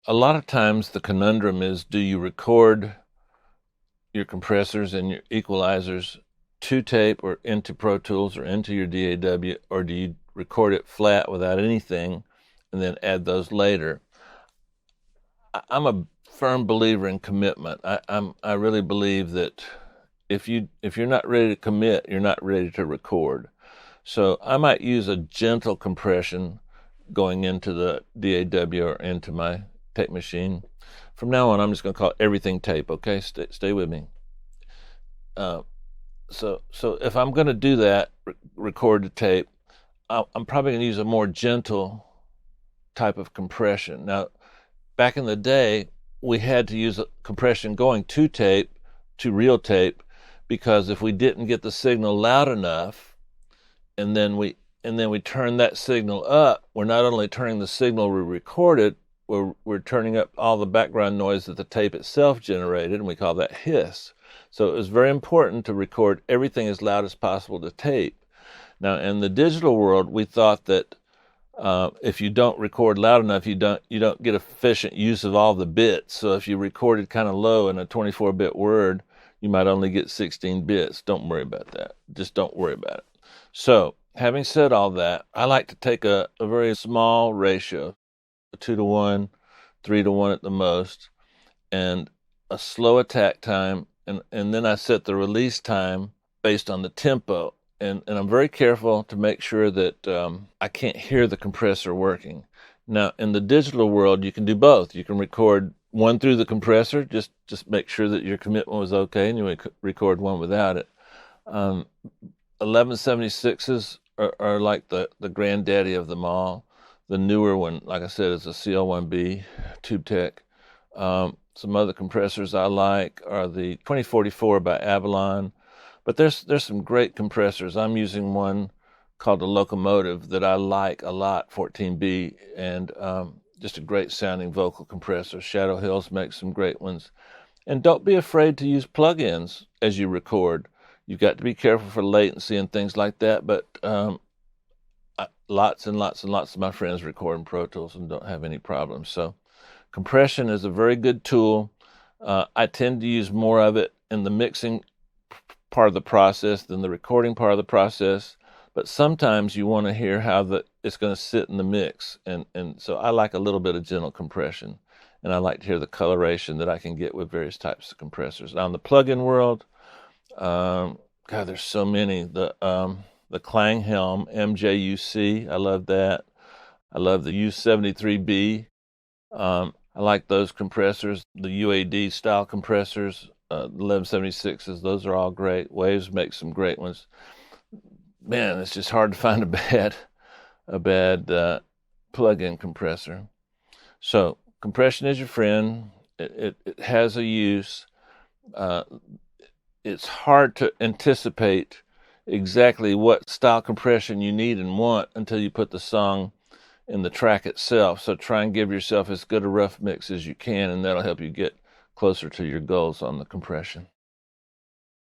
a lot of times the conundrum is, do you record your compressors and your equalizers to tape or into Pro Tools or into your DAW, or do you record it flat without anything and then add those later? I'm a firm believer in commitment. I really believe that if you're not ready to commit, you're not ready to record. So I might use a gentle compression going into the DAW or into my tape machine. From now on, I'm just going to call everything tape. Okay, stay with me. So if I'm going to do that, record the tape, I'm probably going to use a more gentle type of compression. Now, back in the day, we had to use a compression going to tape, to real tape, because if we didn't get the signal loud enough, and then we turn that signal up, we're not only turning the signal we recorded, we're turning up all the background noise that the tape itself generated, and we call that hiss. So it was very important to record everything as loud as possible to tape. Now, in the digital world, we thought that if you don't record loud enough, you don't get efficient use of all the bits. So if you recorded kind of low in a 24-bit word, you might only get 16 bits. Don't worry about that. Just don't worry about it. So having said all that, I like to take a very small ratio, a 2-to-1, 3-to-1 at the most, and a slow attack time, and then I set the release time based on the tempo. And I'm very careful to make sure that I can't hear the compressor working. Now, in the digital world, you can do both. You can record one through the compressor, just make sure that your commitment was okay, and you record one without it. 1176s are like the granddaddy of them all. The newer one, like I said, is a CL1B Tube Tech. Some other compressors I like are the 2044 by Avalon. But there's some great compressors. I'm using one called the Locomotive that I like a lot, 14B, and just a great sounding vocal compressor. Shadow Hills makes some great ones. And don't be afraid to use plugins as you record. You've got to be careful for latency and things like that, but lots and lots and lots of my friends record in Pro Tools and don't have any problems. So compression is a very good tool. I tend to use more of it in the mixing part of the process than the recording part of the process, but sometimes you want to hear how it's going to sit in the mix, and so I like a little bit of gentle compression, and I like to hear the coloration that I can get with various types of compressors. Now in the plug-in world, God, there's so many. The Klanghelm MJUC, I love that. I love the U73B. I like those compressors, the UAD style compressors. 1176s, those are all great. Waves make some great ones. Man, it's just hard to find a bad plug-in compressor. So compression is your friend. It has a use. It's hard to anticipate exactly what style compression you need and want until you put the song in the track itself. So try and give yourself as good a rough mix as you can, and that'll help you get closer to your goals on the compression.